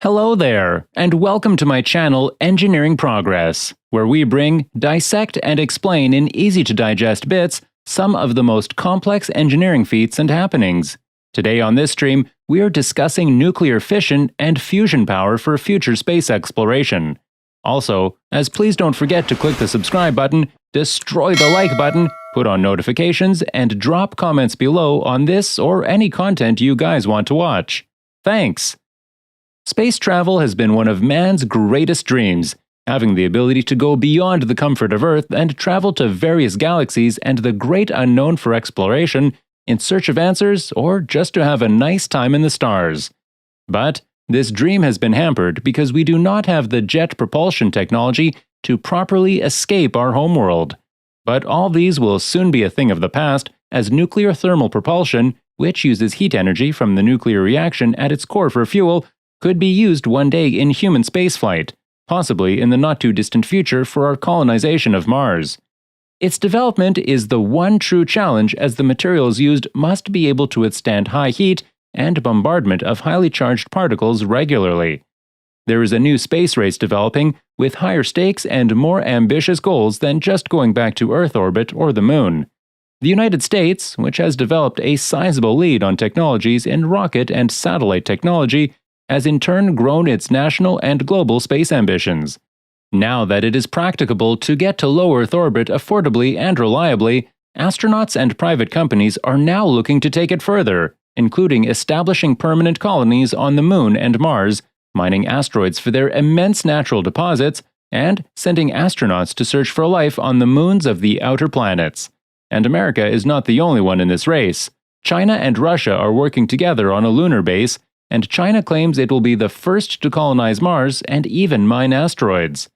Hello there, and welcome to my channel Engineering Progress, where we dissect and explain in easy-to-digest bits some of the most complex engineering feats and happenings. Today on this stream, we are discussing nuclear fission and fusion power for future space exploration. Also, please don't forget to click the subscribe button, destroy the like button, put on notifications, and drop comments below on this or any content you guys want to watch. Thanks! Space travel has been one of man's greatest dreams, having the ability to go beyond the comfort of Earth and travel to various galaxies and the great unknown for exploration in search of answers or just to have a nice time in the stars. But this dream has been hampered because we do not have the jet propulsion technology to properly escape our homeworld. But all these will soon be a thing of the past, as nuclear thermal propulsion, which uses heat energy from the nuclear reaction at its core for fuel, could be used one day in human spaceflight, possibly in the not-too-distant future for our colonization of Mars. Its development is the one true challenge, as the materials used must be able to withstand high heat and bombardment of highly charged particles regularly. There is a new space race developing, with higher stakes and more ambitious goals than just going back to Earth orbit or the Moon. The United States, which has developed a sizable lead on technologies in rocket and satellite technology, has in turn grown its national and global space ambitions. Now that it is practicable to get to low Earth orbit affordably and reliably, astronauts and private companies are now looking to take it further, including establishing permanent colonies on the Moon and Mars, mining asteroids for their immense natural deposits, and sending astronauts to search for life on the moons of the outer planets. And America is not the only one in this race. China and Russia are working together on a lunar base, and China claims it will be the first to colonize Mars and even mine asteroids.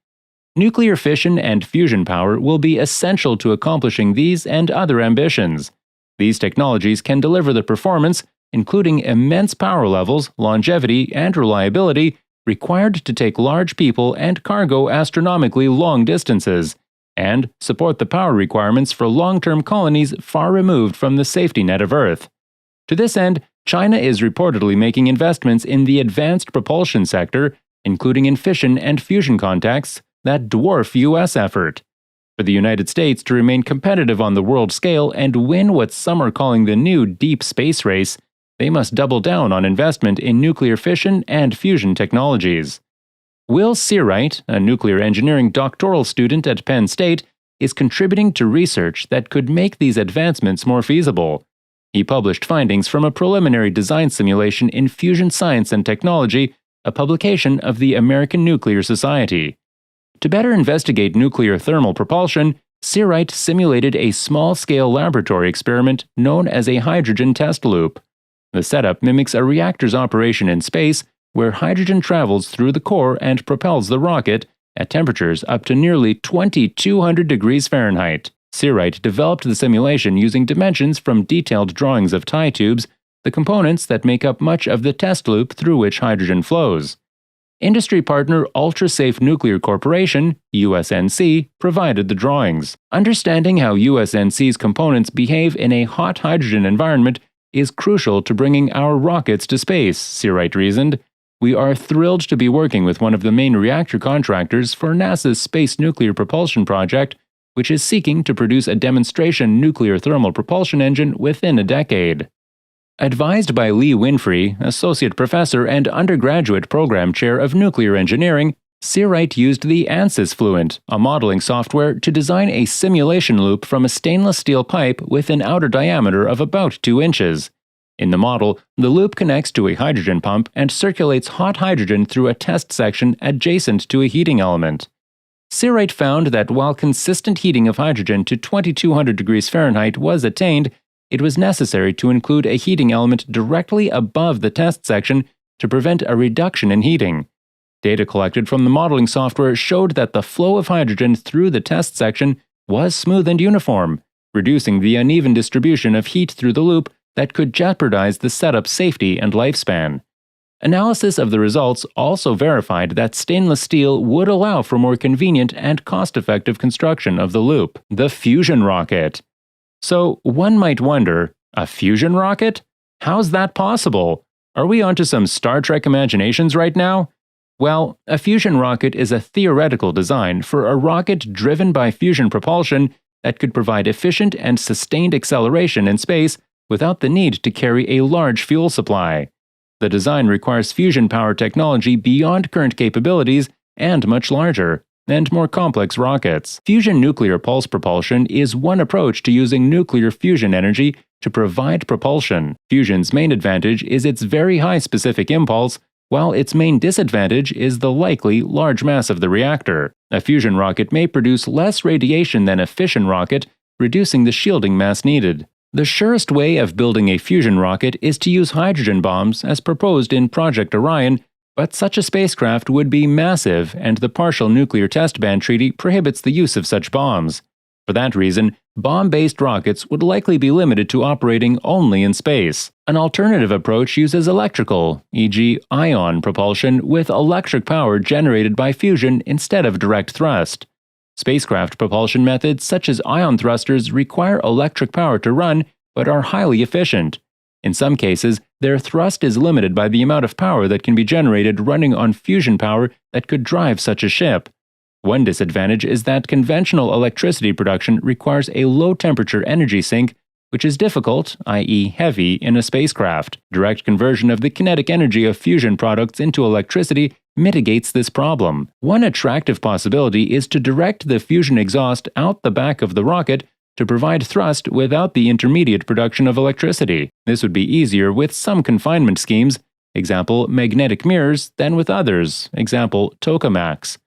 Nuclear fission and fusion power will be essential to accomplishing these and other ambitions. These technologies can deliver the performance, including immense power levels, longevity, and reliability, required to take large people and cargo astronomically long distances, and support the power requirements for long-term colonies far removed from the safety net of Earth. To this end, China is reportedly making investments in the advanced propulsion sector, including in fission and fusion contexts that dwarf U.S. effort. For the United States to remain competitive on the world scale and win what some are calling the new deep space race, they must double down on investment in nuclear fission and fusion technologies. Will Searight, a nuclear engineering doctoral student at Penn State, is contributing to research that could make these advancements more feasible. He published findings from a preliminary design simulation in Fusion Science and Technology, a publication of the American Nuclear Society. To better investigate nuclear thermal propulsion, Searight simulated a small-scale laboratory experiment known as a hydrogen test loop. The setup mimics a reactor's operation in space, where hydrogen travels through the core and propels the rocket at temperatures up to nearly 2,200 degrees Fahrenheit. Searight developed the simulation using dimensions from detailed drawings of tie tubes, the components that make up much of the test loop through which hydrogen flows. Industry partner Ultra-Safe Nuclear Corporation, USNC, provided the drawings. Understanding how USNC's components behave in a hot hydrogen environment is crucial to bringing our rockets to space, Searight reasoned. We are thrilled to be working with one of the main reactor contractors for NASA's Space Nuclear Propulsion Project, which is seeking to produce a demonstration nuclear thermal propulsion engine within a decade. Advised by Lee Winfrey, Associate Professor and Undergraduate Program Chair of Nuclear Engineering, Searight used the ANSYS Fluent, a modeling software, to design a simulation loop from a stainless steel pipe with an outer diameter of about 2 inches. In the model, the loop connects to a hydrogen pump and circulates hot hydrogen through a test section adjacent to a heating element. Searight found that while consistent heating of hydrogen to 2,200 degrees Fahrenheit was attained, it was necessary to include a heating element directly above the test section to prevent a reduction in heating. Data collected from the modeling software showed that the flow of hydrogen through the test section was smooth and uniform, reducing the uneven distribution of heat through the loop that could jeopardize the setup's safety and lifespan. Analysis of the results also verified that stainless steel would allow for more convenient and cost-effective construction of the loop, the fusion rocket. So one might wonder, a fusion rocket? How's that possible? Are we onto some Star Trek imaginations right now? Well, a fusion rocket is a theoretical design for a rocket driven by fusion propulsion that could provide efficient and sustained acceleration in space without the need to carry a large fuel supply. The design requires fusion power technology beyond current capabilities and much larger and more complex rockets. Fusion nuclear pulse propulsion is one approach to using nuclear fusion energy to provide propulsion. Fusion's main advantage is its very high specific impulse, while its main disadvantage is the likely large mass of the reactor. A fusion rocket may produce less radiation than a fission rocket, reducing the shielding mass needed. The surest way of building a fusion rocket is to use hydrogen bombs as proposed in Project Orion, but such a spacecraft would be massive, and the Partial Nuclear Test Ban Treaty prohibits the use of such bombs. For that reason, bomb-based rockets would likely be limited to operating only in space. An alternative approach uses electrical, e.g. ion propulsion, with electric power generated by fusion instead of direct thrust. Spacecraft propulsion methods such as ion thrusters require electric power to run, but are highly efficient. In some cases, their thrust is limited by the amount of power that can be generated running on fusion power that could drive such a ship. One disadvantage is that conventional electricity production requires a low-temperature energy sink, which is difficult, i.e. heavy, in a spacecraft. Direct conversion of the kinetic energy of fusion products into electricity mitigates this problem. One attractive possibility is to direct the fusion exhaust out the back of the rocket to provide thrust without the intermediate production of electricity. This would be easier with some confinement schemes, example magnetic mirrors, than with others, example tokamaks.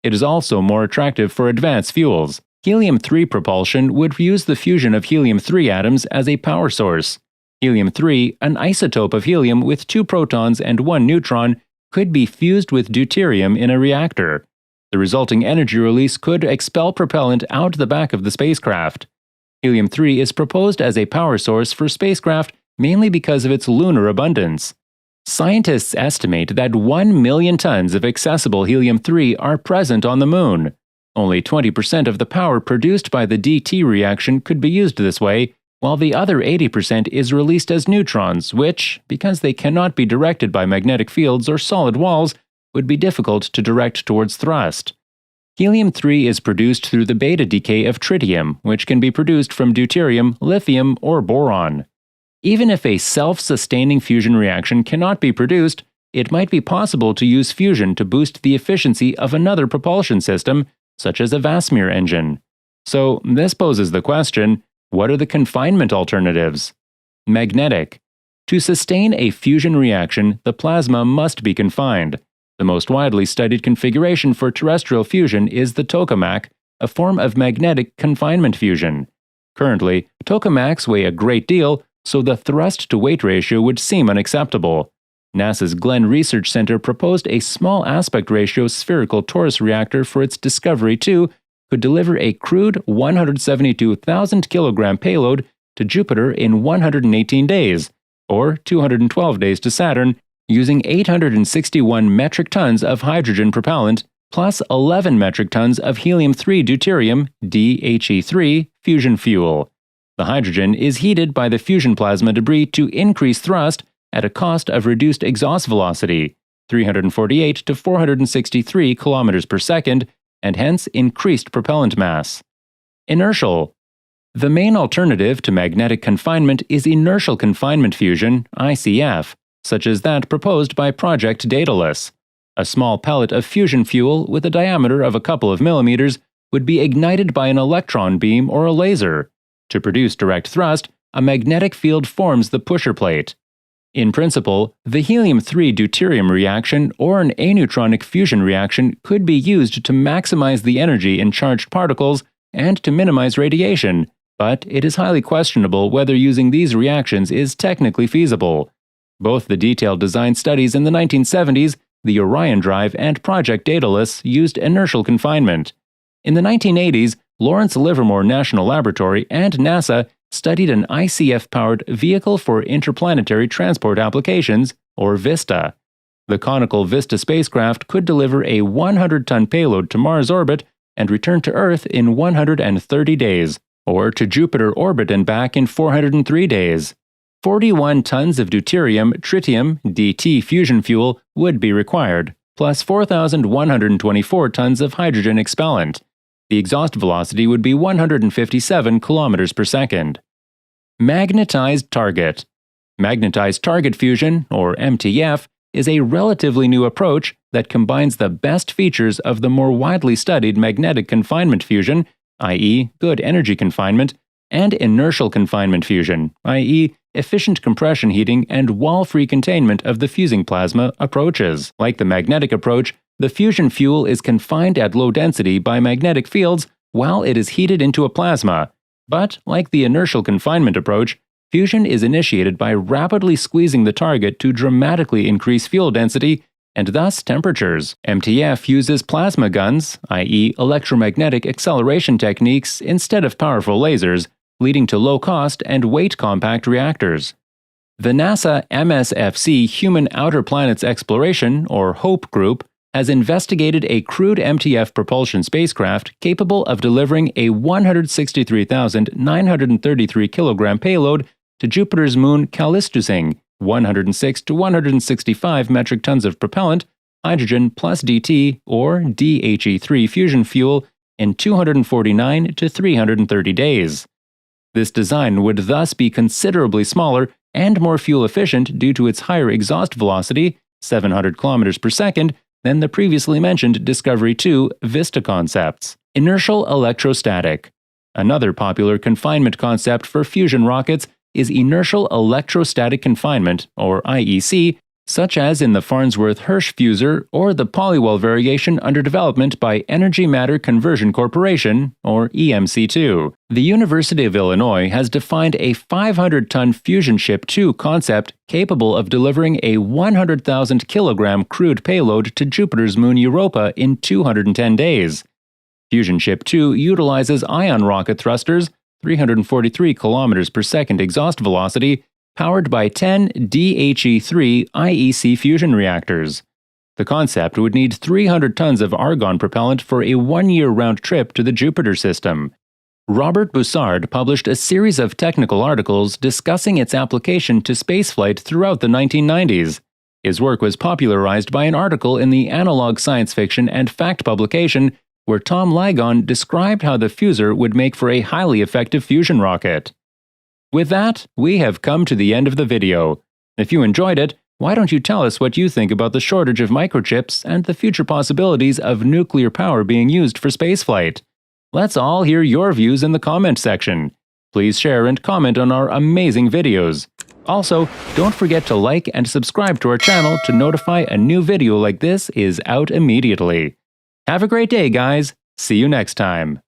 It is also more attractive for advanced fuels. Helium-3 propulsion would use the fusion of helium-3 atoms as a power source. Helium-3, an isotope of helium with 2 protons and 1 neutron, could be fused with deuterium in a reactor. The resulting energy release could expel propellant out the back of the spacecraft. Helium-3 is proposed as a power source for spacecraft mainly because of its lunar abundance. Scientists estimate that 1 million tons of accessible helium-3 are present on the Moon. Only 20% of the power produced by the DT reaction could be used this way, while the other 80% is released as neutrons, which, because they cannot be directed by magnetic fields or solid walls, would be difficult to direct towards thrust. Helium-3 is produced through the beta decay of tritium, which can be produced from deuterium, lithium, or boron. Even if a self-sustaining fusion reaction cannot be produced, it might be possible to use fusion to boost the efficiency of another propulsion system, such as a Vasmir engine. So this poses the question, what are the confinement alternatives? Magnetic. To sustain a fusion reaction, the plasma must be confined. The most widely studied configuration for terrestrial fusion is the tokamak, a form of magnetic confinement fusion. Currently, tokamaks weigh a great deal, so the thrust-to-weight ratio would seem unacceptable. NASA's Glenn Research Center proposed a small aspect ratio spherical torus reactor for its Discovery 2 could deliver a crude 172,000 kilogram payload to Jupiter in 118 days, or 212 days to Saturn, using 861 metric tons of hydrogen propellant plus 11 metric tons of helium-3 deuterium DHE3 fusion fuel. The hydrogen is heated by the fusion plasma debris to increase thrust at a cost of reduced exhaust velocity, 348 to 463 km per second, and hence increased propellant mass. Inertial. The main alternative to magnetic confinement is inertial confinement fusion, ICF, such as that proposed by Project Daedalus. A small pellet of fusion fuel with a diameter of a couple of millimeters would be ignited by an electron beam or a laser. To produce direct thrust, a magnetic field forms the pusher plate. In principle, the helium-3 deuterium reaction or an aneutronic fusion reaction could be used to maximize the energy in charged particles and to minimize radiation, but it is highly questionable whether using these reactions is technically feasible. Both the detailed design studies in the 1970s, the Orion Drive and Project Daedalus used inertial confinement. In the 1980s, Lawrence Livermore National Laboratory and NASA studied an ICF-powered Vehicle for Interplanetary Transport Applications, or VISTA. The conical VISTA spacecraft could deliver a 100-ton payload to Mars orbit and return to Earth in 130 days, or to Jupiter orbit and back in 403 days. 41 tons of deuterium, tritium, DT fusion fuel would be required. plus 4,124 tons of hydrogen expellant. The exhaust velocity would be 157 kilometers per second. Magnetized target. Magnetized target fusion, or MTF, is a relatively new approach that combines the best features of the more widely studied magnetic confinement fusion, i.e., good energy confinement, and inertial confinement fusion, i.e., efficient compression heating and wall-free containment of the fusing plasma approaches. Like the magnetic approach, the fusion fuel is confined at low density by magnetic fields while it is heated into a plasma. But, like the inertial confinement approach, fusion is initiated by rapidly squeezing the target to dramatically increase fuel density and thus temperatures. MTF uses plasma guns, i.e., electromagnetic acceleration techniques, instead of powerful lasers, leading to low-cost and weight-compact reactors. The NASA MSFC Human Outer Planets Exploration, or HOPE group, has investigated a crewed MTF propulsion spacecraft capable of delivering a 163,933 kilogram payload to Jupiter's moon Callistousing, 106 to 165 metric tons of propellant, hydrogen plus DT or DHE3 fusion fuel in 249 to 330 days. This design would thus be considerably smaller and more fuel efficient due to its higher exhaust velocity, 700 km per second, than the previously mentioned Discovery 2 Vista concepts. Inertial electrostatic. Another popular confinement concept for fusion rockets is inertial electrostatic confinement, or IEC, such as in the Farnsworth-Hirsch fusor or the Polywell variation under development by Energy Matter Conversion Corporation, or EMC2. The University of Illinois has defined a 500-ton Fusion Ship 2 concept capable of delivering a 100,000-kilogram crewed payload to Jupiter's moon Europa in 210 days. Fusion Ship 2 utilizes ion rocket thrusters, 343 kilometers per second exhaust velocity, powered by 10 DHE3 IEC fusion reactors. The concept would need 300 tons of argon propellant for a one-year round trip to the Jupiter system. Robert Bussard published a series of technical articles discussing its application to spaceflight throughout the 1990s. His work was popularized by an article in the Analog Science Fiction and Fact publication where Tom Ligon described how the fusor would make for a highly effective fusion rocket. With that, we have come to the end of the video. If you enjoyed it, why don't you tell us what you think about the shortage of microchips and the future possibilities of nuclear power being used for spaceflight? Let's all hear your views in the comment section. Please share and comment on our amazing videos. Also, don't forget to like and subscribe to our channel to notify a new video like this is out immediately. Have a great day, guys. See you next time.